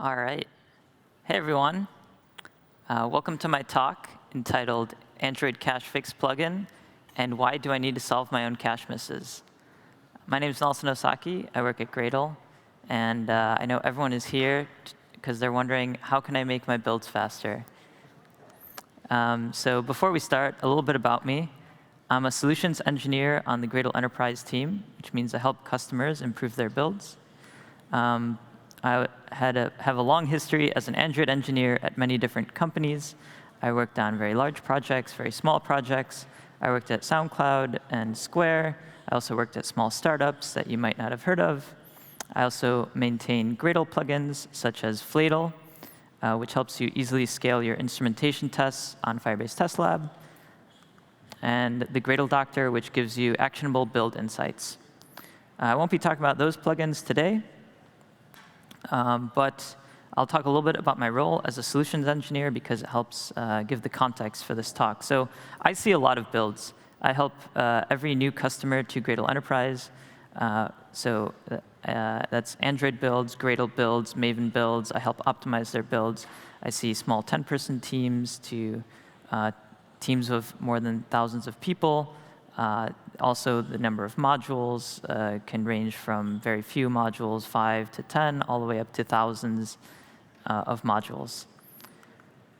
All right. Hey, everyone. Welcome to my talk entitled Android Cache Fix Plugin and Why Do I Need to Solve My Own Cache Misses? My name is Nelson Osacky. I work at Gradle. And I know everyone is here because they're wondering, how can I make my builds faster? So before we start, a little bit about me. I'm a solutions engineer on the Gradle Enterprise team, which means I help customers improve their builds. I have a long history as an Android engineer at many different companies. I worked on very large projects, very small projects. I worked at SoundCloud and Square. I also worked at small startups that you might not have heard of. I also maintain Gradle plugins, such as Fladle, which helps you easily scale your instrumentation tests on Firebase Test Lab, and the Gradle Doctor, which gives you actionable build insights. I won't be talking about those plugins today, but I'll talk a little bit about my role as a solutions engineer because it helps give the context for this talk. So I see a lot of builds. I help every new customer to Gradle Enterprise. That's Android builds, Gradle builds, Maven builds. I help optimize their builds. I see small 10-person teams to teams of more than thousands of people. Also, the number of modules can range from very few modules, 5 to 10, all the way up to thousands of modules.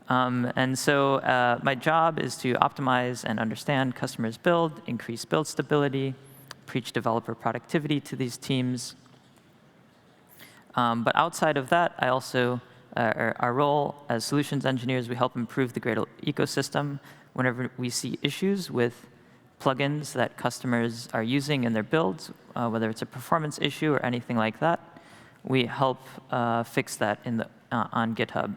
And so my job is to optimize and understand customers' build, increase build stability, preach developer productivity to these teams. But outside of that, I also, our role as solutions engineers, we help improve the Gradle ecosystem. Whenever we see issues with plugins that customers are using in their builds, whether it's a performance issue or anything like that, we help fix that on GitHub.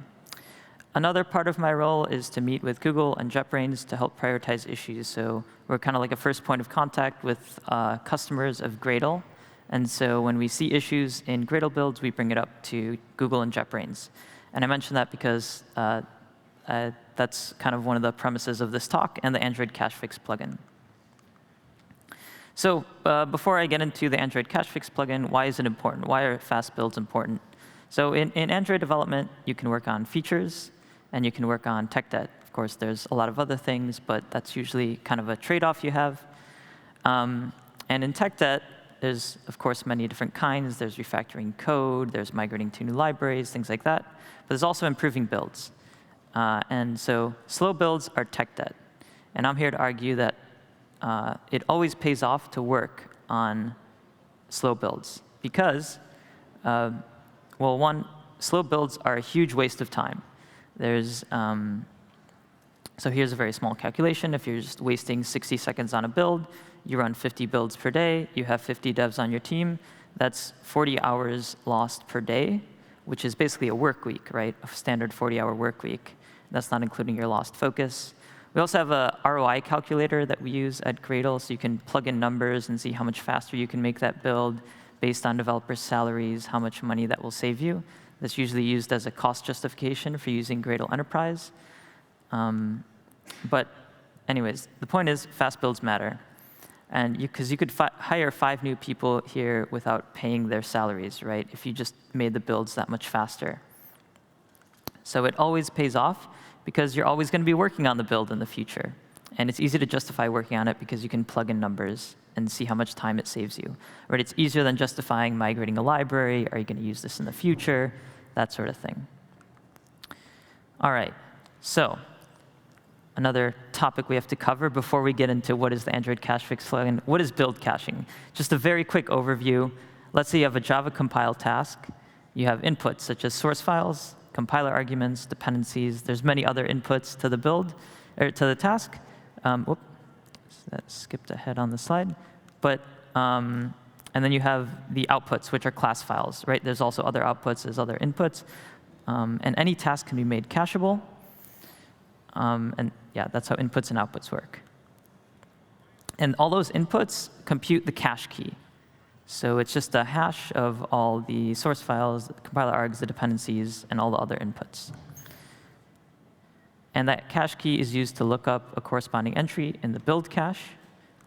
Another part of my role is to meet with Google and JetBrains to help prioritize issues. So we're kind of like a first point of contact with customers of Gradle. And so when we see issues in Gradle builds, we bring it up to Google and JetBrains. And I mention that because that's kind of one of the premises of this talk and the Android Cache Fix plugin. So before I get into the Android Cache Fix plugin, why is it important? Why are fast builds important? So in Android development, you can work on features, and you can work on tech debt. Of course, there's a lot of other things, but that's usually kind of a trade-off you have. And in tech debt, there's, of course, many different kinds. There's refactoring code. There's migrating to new libraries, things like that. But there's also improving builds. And so slow builds are tech debt. And I'm here to argue that it always pays off to work on slow builds because, well, one, slow builds are a huge waste of time. There's, so here's a very small calculation. If you're just wasting 60 seconds on a build, you run 50 builds per day, you have 50 devs on your team, that's 40 hours lost per day, which is basically a work week, right? A standard 40-hour work week. That's not including your lost focus. We also have a ROI calculator that we use at Gradle, so you can plug in numbers and see how much faster you can make that build based on developers' salaries, how much money that will save you. That's usually used as a cost justification for using Gradle Enterprise. But anyways, the point is fast builds matter. And because you could hire 5 new people here without paying their salaries, right, if you just made the builds that much faster. So it always pays off because you're always going to be working on the build in the future. And it's easy to justify working on it because you can plug in numbers and see how much time it saves you. Right? It's easier than justifying migrating a library. Are you going to use this in the future? That sort of thing. All right. So another topic we have to cover before we get into what is the Android Cache Fix plugin. What is build caching? Just a very quick overview. Let's say you have a Java compile task. You have inputs such as source files, compiler arguments, dependencies. There's many other inputs to the build, or to the task. Whoops, that skipped ahead on the slide. But and then you have the outputs, which are class files, right? There's also other outputs, there's other inputs. And any task can be made cacheable. And yeah, that's how inputs and outputs work. And all those inputs compute the cache key. So it's just a hash of all the source files, the compiler args, the dependencies, and all the other inputs. And that cache key is used to look up a corresponding entry in the build cache,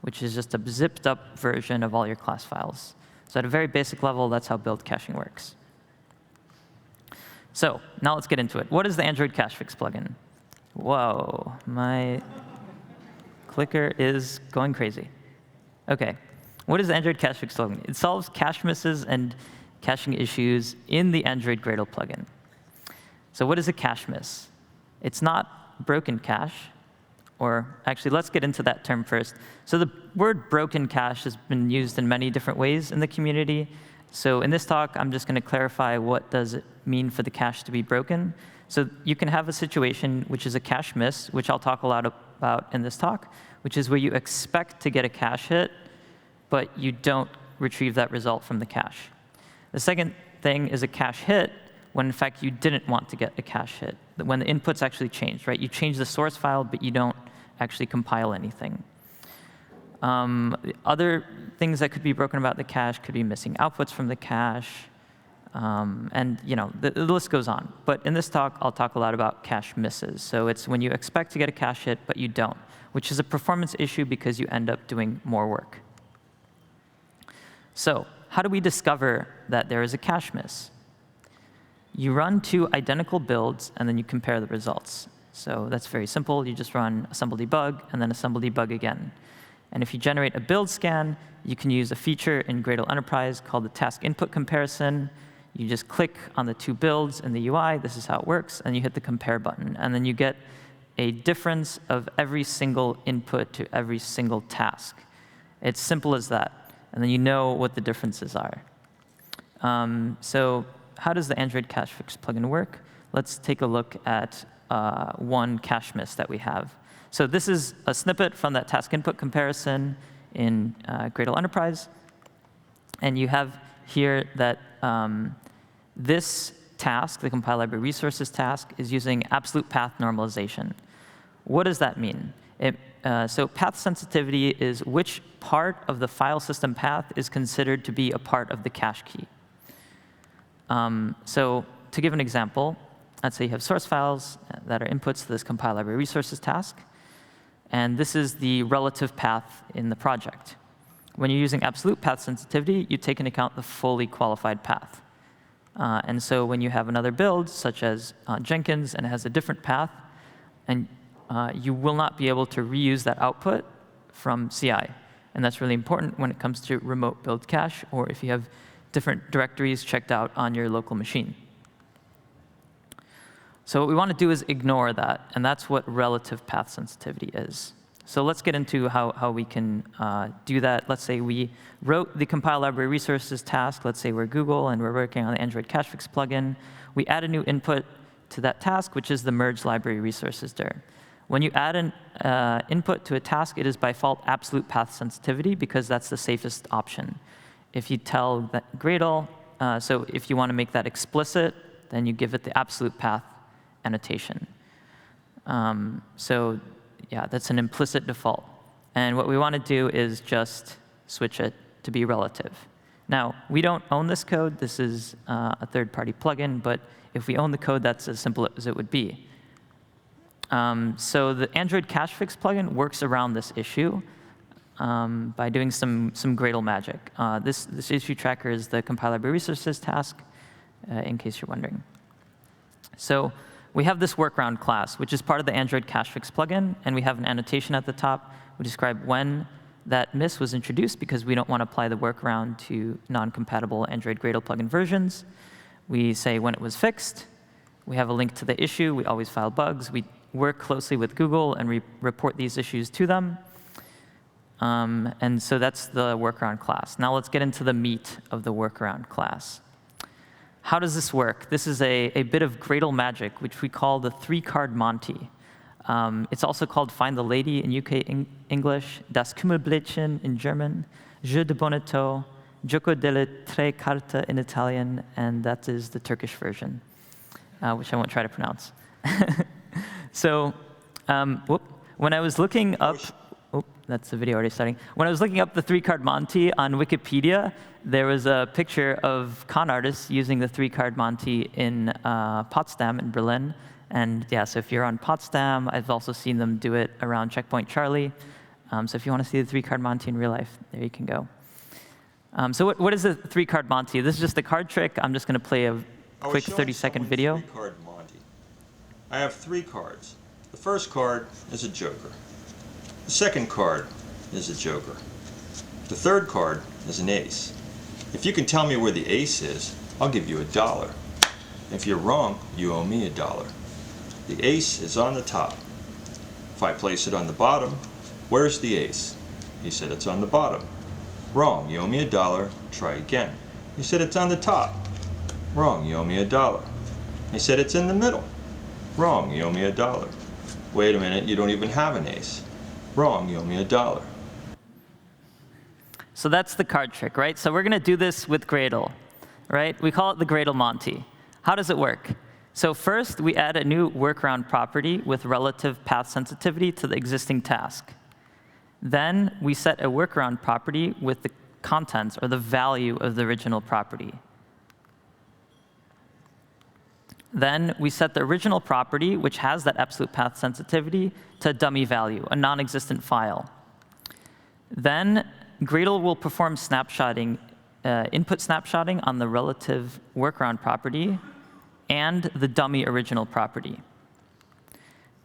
which is just a zipped up version of all your class files. So at a very basic level, that's how build caching works. So now let's get into it. What is the Android cache fix plugin? Whoa, my clicker is going crazy. OK, what is the Android cache fix plugin? It solves cache misses and caching issues in the Android Gradle plugin. So what is a cache miss? It's not broken cache. Or actually, let's get into that term first. So the word broken cache has been used in many different ways in the community. So in this talk, I'm just going to clarify what does it mean for the cache to be broken. So you can have a situation which is a cache miss, which I'll talk a lot about in this talk, which is where you expect to get a cache hit, but you don't retrieve that result from the cache. The second thing is a cache hit, when in fact you didn't want to get a cache hit, when the inputs actually changed, right? You change the source file, but you don't actually compile anything. Other things that could be broken about the cache could be missing outputs from the cache, and the list goes on. But in this talk, I'll talk a lot about cache misses. So it's when you expect to get a cache hit, but you don't, which is a performance issue because you end up doing more work. So how do we discover that there is a cache miss? You run 2 identical builds, and then you compare the results. So that's very simple. You just run assemble debug, and then assemble debug again. And if you generate a build scan, you can use a feature in Gradle Enterprise called the task input comparison. You just click on the 2 builds in the UI. This is how it works. And you hit the compare button. And then you get a difference of every single input to every single task. It's simple as that. And then you know what the differences are. So how does the Android cache fix plugin work? Let's take a look at one cache miss that we have. So this is a snippet from that task input comparison in Gradle Enterprise. And you have here that this task, the compile library resources task, is using absolute path normalization. What does that mean? So path sensitivity is which part of the file system path is considered to be a part of the cache key. So to give an example, let's say you have source files that are inputs to this compile library resources task. And this is the relative path in the project. When you're using absolute path sensitivity, you take into account the fully qualified path. And so when you have another build, such as Jenkins, and it has a different path, and you will not be able to reuse that output from CI. And that's really important when it comes to remote build cache, or if you have different directories checked out on your local machine. So what we want to do is ignore that, and that's what relative path sensitivity is. So let's get into how we can do that. Let's say we wrote the compile library resources task. Let's say we're Google, and we're working on the Android cache fix plugin. We add a new input to that task, which is the merge library resources dir. When you add an input to a task, it is by default absolute path sensitivity, because that's the safest option. If you tell that Gradle, so if you want to make that explicit, then you give it the absolute path annotation. So yeah, that's an implicit default. And what we want to do is just switch it to be relative. Now, we don't own this code. This is a third-party plugin. But if we own the code, that's as simple as it would be. So the Android cache fix plugin works around this issue by doing some Gradle magic. This issue tracker is the compile library resources task, in case you're wondering. So we have this workaround class, which is part of the Android cache fix plugin. And we have an annotation at the top. We describe when that miss was introduced, because we don't want to apply the workaround to non-compatible Android Gradle plugin versions. We say when it was fixed. We have a link to the issue. We always file bugs. We work closely with Google, and we report these issues to them. And so that's the workaround class. Now let's get into the meat of the workaround class. How does this work? This is a bit of Gradle magic, which we call the 3-card Monty. It's also called Find the Lady in UK English, Das Kümmelblättchen in German, Jeu de Bonneteau, Gioco delle tre carte in Italian, and that is the Turkish version, which I won't try to pronounce. So when I was looking up, that's the video already starting. When I was looking up the 3-card Monty on Wikipedia, there was a picture of con artists using the 3-card Monty in Potsdam in Berlin. And yeah, so if you're on Potsdam, I've also seen them do it around Checkpoint Charlie. So if you want to see the 3-card Monty in real life, there you can go. So what is a 3-card Monty? This is just a card trick. I'm just going to play a quick 30-second video. Three-card Monty. I have 3 cards. The first card is a joker. The second card is a joker. The third card is an ace. If you can tell me where the ace is, I'll give you $1. If you're wrong, you owe me $1. The ace is on the top. If I place it on the bottom, where's the ace? He said it's on the bottom. Wrong, you owe me $1. Try again. He said it's on the top. Wrong, you owe me $1. He said it's in the middle. Wrong, you owe me $1. Wait a minute, you don't even have an ace. Wrong, you owe me $1. So that's the card trick, right? So we're going to do this with Gradle, right? We call it the Gradle Monty. How does it work? So first, we add a new workaround property with relative path sensitivity to the existing task. Then we set a workaround property with the contents or the value of the original property. Then we set the original property, which has that absolute path sensitivity, to a dummy value, a non-existent file. Then Gradle will perform snapshotting, input snapshotting on the relative workaround property and the dummy original property.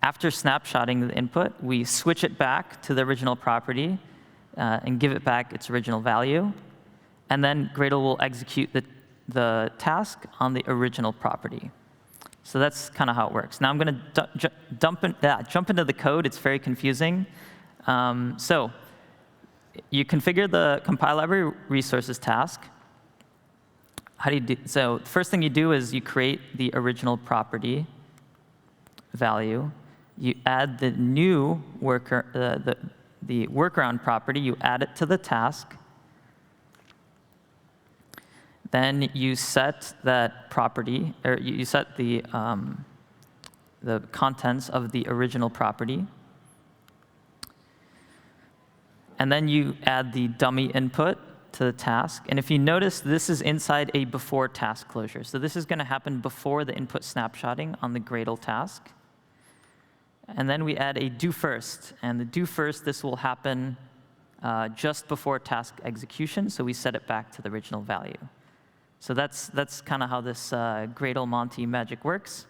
After snapshotting the input, we switch it back to the original property and give it back its original value. And then Gradle will execute the task on the original property. So that's kind of how it works. Now I'm going to jump into the code. It's very confusing. So you configure the compile library resources task. How do you do? So the first thing you do is you create the original property value. You add the new the workaround property. You add it to the task. Then you set that property, or you set the contents of the original property. And then you add the dummy input to the task. And if you notice, this is inside a before task closure. So this is going to happen before the input snapshotting on the Gradle task. And then we add a do first. And the do first, this will happen just before task execution. So we set it back to the original value. So that's kind of how this Gradle Monty magic works.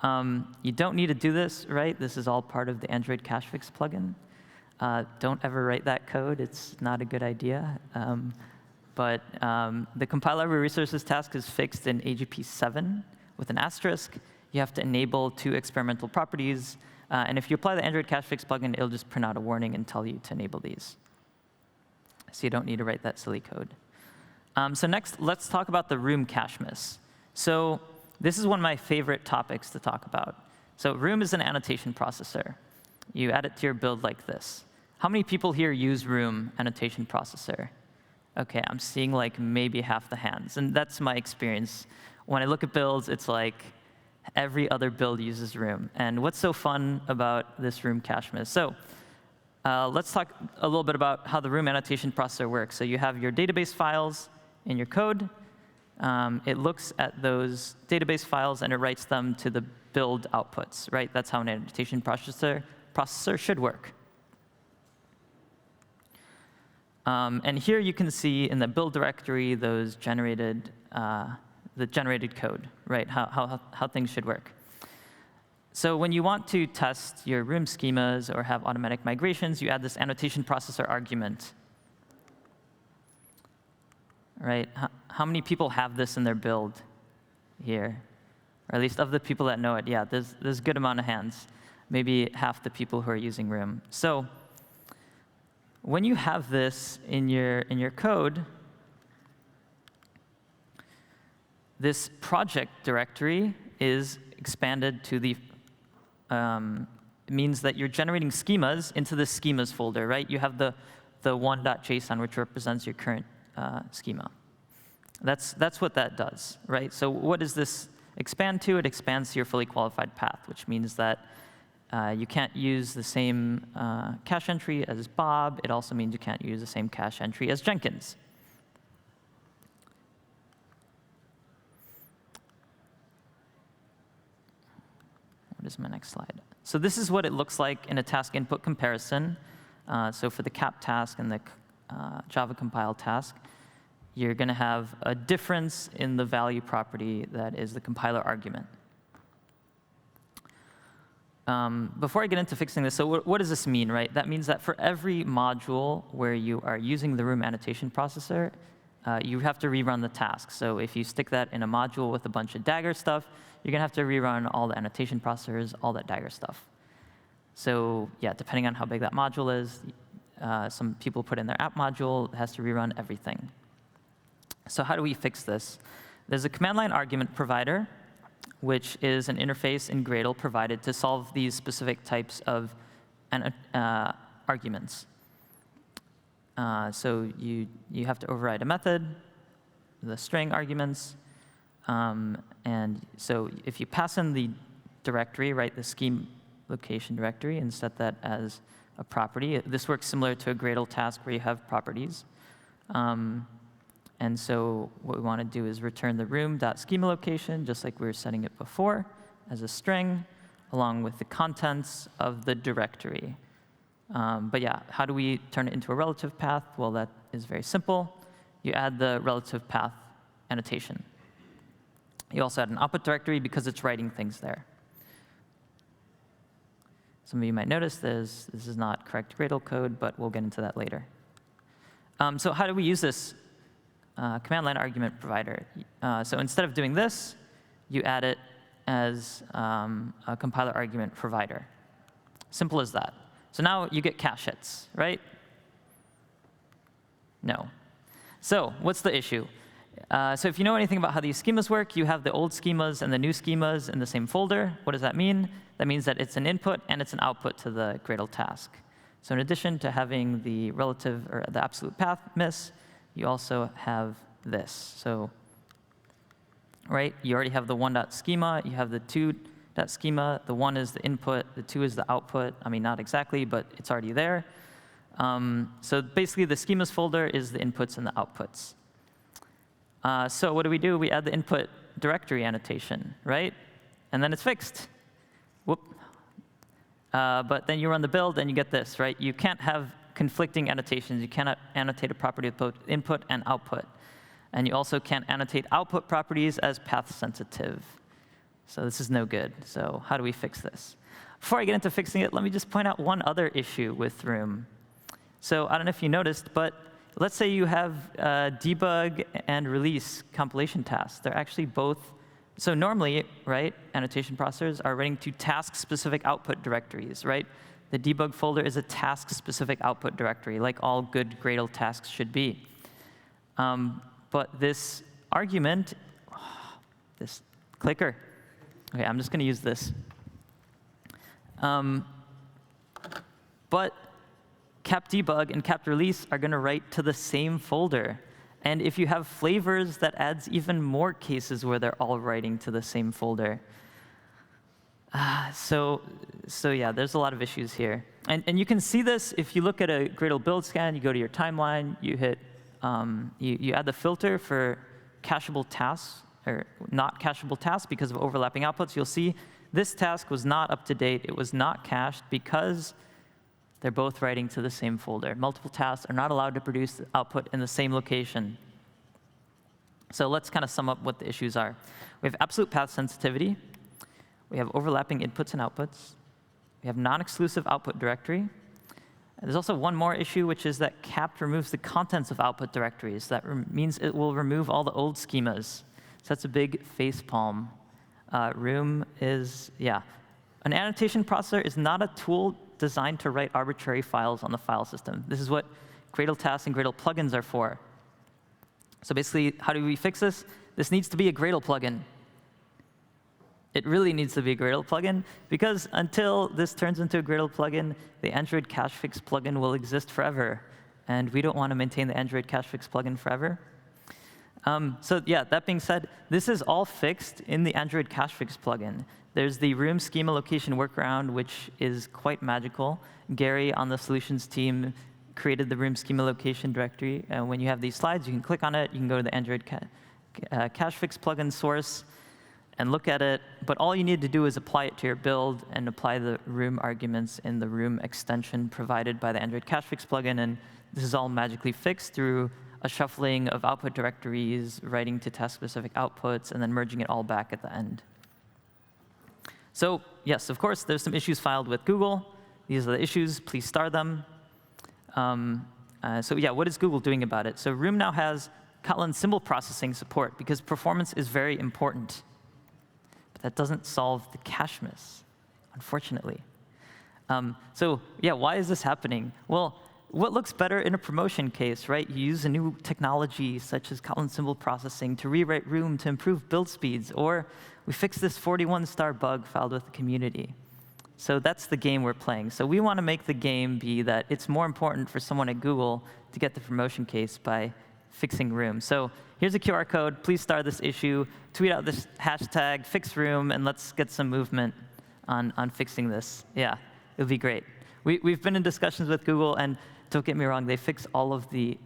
You don't need to do this, right? This is all part of the Android cache fix plugin. Don't ever write that code. It's not a good idea. But the compile library resources task is fixed in AGP 7 with an asterisk. You have to enable 2 experimental properties. And if you apply the Android cache fix plugin, it'll just print out a warning and tell you to enable these. So you don't need to write that silly code. So next, let's talk about the room cache miss. So this is one of my favorite topics to talk about. So room is an annotation processor. You add it to your build like this. How many people here use room annotation processor? OK, I'm seeing like maybe half the hands. And that's my experience. When I look at builds, it's like every other build uses room. And what's so fun about this room cache miss? So let's talk a little bit about how the room annotation processor works. So you have your database files in your code. It looks at those database files, and it writes them to the build outputs, right? That's how an annotation processor should work. And here you can see in the build directory those generated, the generated code, right? How things should work. So when you want to test your room schemas or have automatic migrations, you add this annotation processor argument. Right? How many people have this in their build here? Or at least of the people that know it, yeah, there's a good amount of hands. Maybe half the people who are using room. So when you have this in your code, this project directory is expanded to the means that you're generating schemas into the schemas folder, right? You have the one.json, which represents your current schema. That's what that does, right? So what does this expand to? It expands to your fully qualified path, which means that you can't use the same cache entry as Bob. It also means you can't use the same cache entry as Jenkins. What is my next slide? So this is what it looks like in a task input comparison. So for the cap task and the Java compile task, you're going to have a difference in the value property that is the compiler argument. Before I get into fixing this, so what does this mean, right? That means that for every module where you are using the room annotation processor, you have to rerun the task. So if you stick that in a module with a bunch of Dagger stuff, you're going to have to rerun all the annotation processors, all that Dagger stuff. So yeah, depending on how big that module is, some people put in their app module, it has to rerun everything. So how do we fix this? There's a command line argument provider, which is an interface in Gradle provided to solve these specific types of arguments. So you have to override a method, the string arguments, and so if you pass in the directory, right, the scheme location directory, and set that as a property, this works similar to a Gradle task where you have properties. And so what we want to do is return the room.schema location, just like we were setting it before, as a string, along with the contents of the directory. But yeah, how do we turn it into a relative path? Well, that is very simple. You add the relative path annotation. You also add an output directory because it's writing things there. Some of you might notice this is not correct Gradle code, but we'll get into that later. So how do we use this command line argument provider? So instead of doing this, you add it as a compiler argument provider. Simple as that. So now you get cache hits, right? No. So what's the issue? So if you know anything about how these schemas work, you have the old schemas and the new schemas in the same folder. What does that mean? That means that it's an input and it's an output to the Gradle task. So in addition to having the relative or the absolute path miss, you also have this. So, right, you already have the one.schema, you have the two.schema. The one is the input, the two is the output. I mean, not exactly, but it's already there. So basically, the schemas folder is the inputs and the outputs. So what do? We add the input directory annotation, right? And then it's fixed. Whoop. But then you run the build, and you get this, right? You can't have conflicting annotations. You cannot annotate a property of both input and output. And you also can't annotate output properties as path sensitive. So this is no good. So how do we fix this? Before I get into fixing it, let me just point out one other issue with Room. So I don't know if you noticed, but let's say you have debug and release compilation tasks. They're actually both. So normally, right, annotation processors are writing to task-specific output directories, right? The debug folder is a task-specific output directory, like all good Gradle tasks should be. But this argument, this clicker, okay, I'm just going to use this. But cap debug and cap release are going to write to the same folder. And if you have flavors, that adds even more cases where they're all writing to the same folder. So yeah, there's a lot of issues here. And you can see this if you look at a Gradle build scan, you go to your timeline, you hit, you add the filter for cacheable tasks, or not cacheable tasks because of overlapping outputs. You'll see this task was not up to date. It was not cached because they're both writing to the same folder. Multiple tasks are not allowed to produce output in the same location. So let's kind of sum up what the issues are. We have absolute path sensitivity. We have overlapping inputs and outputs. We have non-exclusive output directory. And there's also one more issue, which is that capt removes the contents of output directories. That means it will remove all the old schemas. So that's a big facepalm. Room is, yeah. An annotation processor is not a tool designed to write arbitrary files on the file system. This is what Gradle tasks and Gradle plugins are for. So basically, how do we fix this? This needs to be a Gradle plugin. It really needs to be a Gradle plugin, because until this turns into a Gradle plugin, the Android cache fix plugin will exist forever. And we don't want to maintain the Android cache fix plugin forever. So yeah, that being said, this is all fixed in the Android cache fix plugin. There's the room schema location workaround, which is quite magical. Gary on the solutions team created the room schema location directory. And when you have these slides, you can click on it. You can go to the Android cache fix plugin source and look at it. But all you need to do is apply it to your build and apply the room arguments in the room extension provided by the Android cache fix plugin. And this is all magically fixed through a shuffling of output directories, writing to task-specific outputs, and then merging it all back at the end. So yes, of course, there's some issues filed with Google. These are the issues. Please star them. So yeah, what is Google doing about it? So Room now has Kotlin symbol processing support because performance is very important. But that doesn't solve the cache miss, unfortunately. So yeah, why is this happening? Well, what looks better in a promotion case, right? You use a new technology such as Kotlin symbol processing to rewrite Room to improve build speeds, or we fix this 41-star bug filed with the community. So that's the game we're playing. So we want to make the game be that it's more important for someone at Google to get the promotion case by fixing Room. So here's a QR code. Please star this issue. Tweet out this hashtag, fix Room, and let's get some movement on fixing this. Yeah, it would be great. We've been in discussions with Google, and don't get me wrong, they fix all of the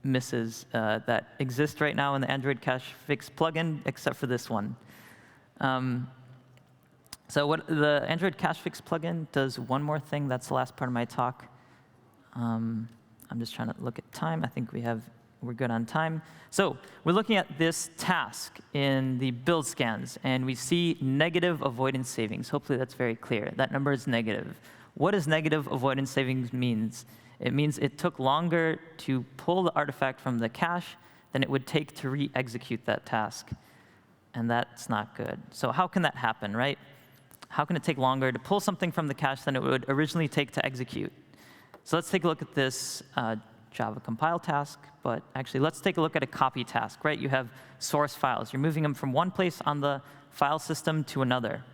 misses that exist right now in the Android Cache Fix plugin, except for this one. So what the Android Cache Fix plugin does one more thing. That's the last part of my talk. I'm just trying to look at time. I think we're good on time. So we're looking at this task in the build scans, and we see negative avoidance savings. Hopefully that's very clear. That number is negative. What does negative avoidance savings means? It means it took longer to pull the artifact from the cache than it would take to re-execute that task. And that's not good. So how can that happen, right? How can it take longer to pull something from the cache than it would originally take to execute? So let's take a look at this Java compile task. But actually, let's take a look at a copy task, right? You have source files. You're moving them from one place on the file system to another.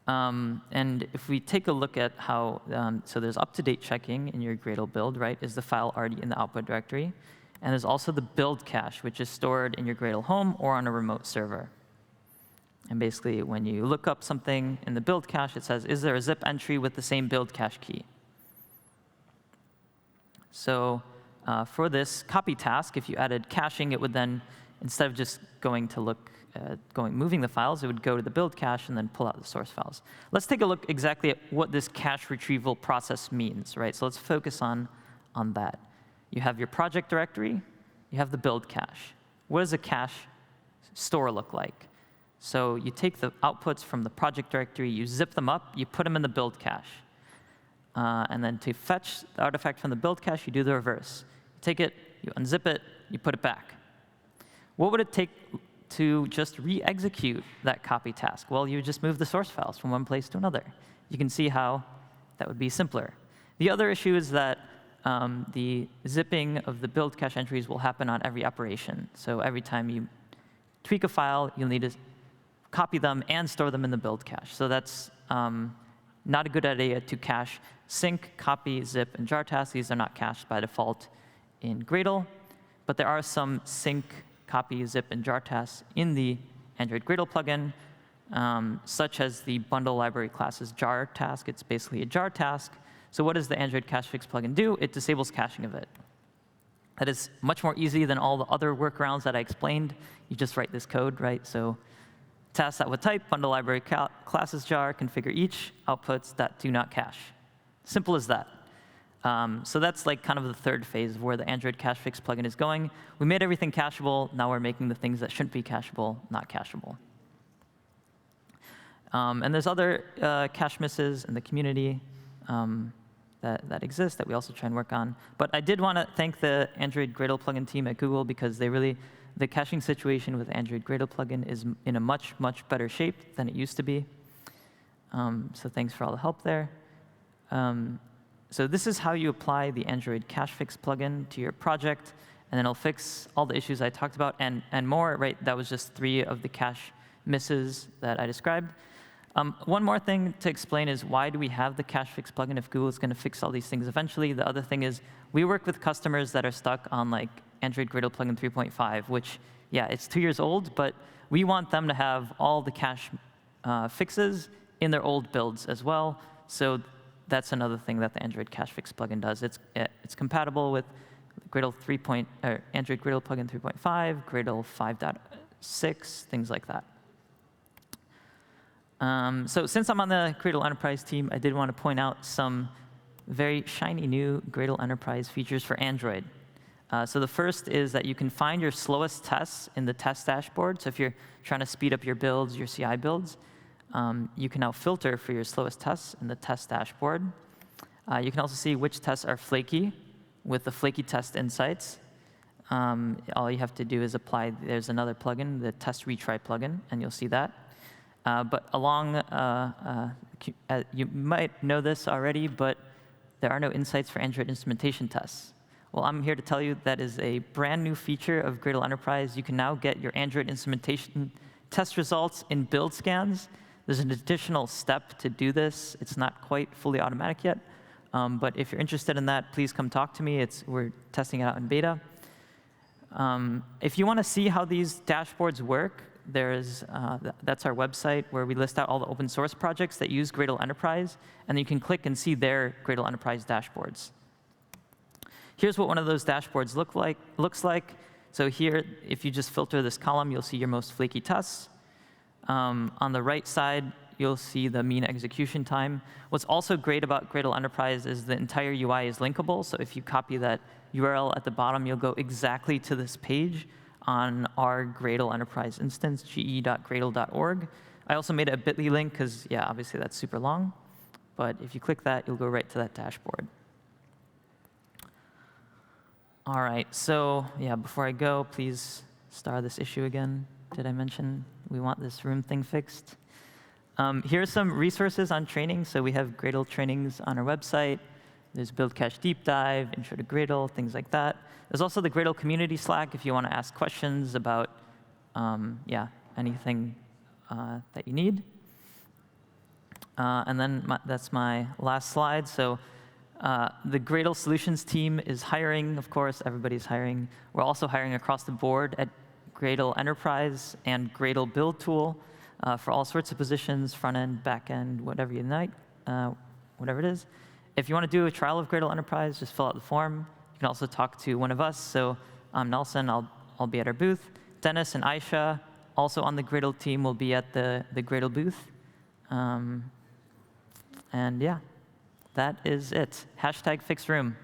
And if we take a look at how, so there's up-to-date checking in your Gradle build, right? Is the file already in the output directory? And there's also the build cache, which is stored in your Gradle home or on a remote server. And basically, when you look up something in the build cache, it says, is there a zip entry with the same build cache key? So for this copy task, if you added caching, it would then, instead of just going to look, moving the files, it would go to the build cache and then pull out the source files. Let's take a look exactly at what this cache retrieval process means, right? So let's focus on that. You have your project directory. You have the build cache. What does a cache store look like? So you take the outputs from the project directory, you zip them up, you put them in the build cache. And then to fetch the artifact from the build cache, you do the reverse. You take it, you unzip it, you put it back. What would it take to just re-execute that copy task? Well, you just move the source files from one place to another. You can see how that would be simpler. The other issue is that the zipping of the build cache entries will happen on every operation. So every time you tweak a file, you'll need to copy them and store them in the build cache. So that's not a good idea to cache sync, copy, zip, and jar tasks. These are not cached by default in Gradle. But there are some sync, copy, zip, and jar tasks in the Android Gradle plugin, such as the bundle library class's jar task. It's basically a jar task. So what does the Android Cache Fix plugin do? It disables caching of it. That is much more easy than all the other workarounds that I explained. You just write this code, right? So task.withType, bundle library classes jar, configure each outputs that do not cache. Simple as that. So that's like kind of the third phase of where the Android Cache Fix plugin is going. We made everything cacheable. Now we're making the things that shouldn't be cacheable not cacheable. And there's other cache misses in the community that exist that we also try and work on. But I did want to thank the Android Gradle plugin team at Google because the caching situation with Android Gradle plugin is in a much, much better shape than it used to be. So thanks for all the help there. So this is how you apply the Android Cache Fix plugin to your project, and then it'll fix all the issues I talked about and more, right? That was just 3 of the cache misses that I described. One more thing to explain is why do we have the Cache Fix plugin if Google is going to fix all these things eventually? The other thing is we work with customers that are stuck on like Android Gradle plugin 3.5, which, yeah, it's 2 years old, but we want them to have all the cache fixes in their old builds as well. So that's another thing that the Android Cache Fix plugin does. It's compatible with Gradle Android Gradle plugin 3.5, Gradle 5.6, things like that. So since I'm on the Gradle Enterprise team, I did want to point out some very shiny new Gradle Enterprise features for Android. So the first is that you can find your slowest tests in the test dashboard. So if you're trying to speed up your builds, your CI builds, you can now filter for your slowest tests in the test dashboard. You can also see which tests are flaky with the flaky test insights. All you have to do is apply, there's another plugin, the test retry plugin, and you'll see that. But along, you might know this already, but there are no insights for Android instrumentation tests. Well, I'm here to tell you that is a brand new feature of Gradle Enterprise. You can now get your Android instrumentation test results in build scans. There's an additional step to do this. It's not quite fully automatic yet. But if you're interested in that, please come talk to me. We're testing it out in beta. If you want to see how these dashboards work, that's our website where we list out all the open source projects that use Gradle Enterprise. And you can click and see their Gradle Enterprise dashboards. Here's what one of those dashboards looks like. So here, if you just filter this column, you'll see your most flaky tests. On the right side, you'll see the mean execution time. What's also great about Gradle Enterprise is the entire UI is linkable. So if you copy that URL at the bottom, you'll go exactly to this page on our Gradle Enterprise instance, ge.gradle.org. I also made a bit.ly link because, yeah, obviously that's super long. But if you click that, you'll go right to that dashboard. All right, so yeah, before I go, please star this issue again. Did I mention we want this room thing fixed? Here's some resources on training. So we have Gradle trainings on our website. There's Build Cache Deep Dive, Intro to Gradle, things like that. There's also the Gradle community Slack if you want to ask questions about anything that you need. And then that's my last slide. So the Gradle Solutions team is hiring, of course, everybody's hiring. We're also hiring across the board at Gradle Enterprise and Gradle Build Tool for all sorts of positions, front end, back end, whatever you like, whatever it is. If you want to do a trial of Gradle Enterprise, just fill out the form. You can also talk to one of us. So I'm Nelson, I'll be at our booth. Dennis and Aisha, also on the Gradle team, will be at the Gradle booth. And yeah. That is it. #fixroom.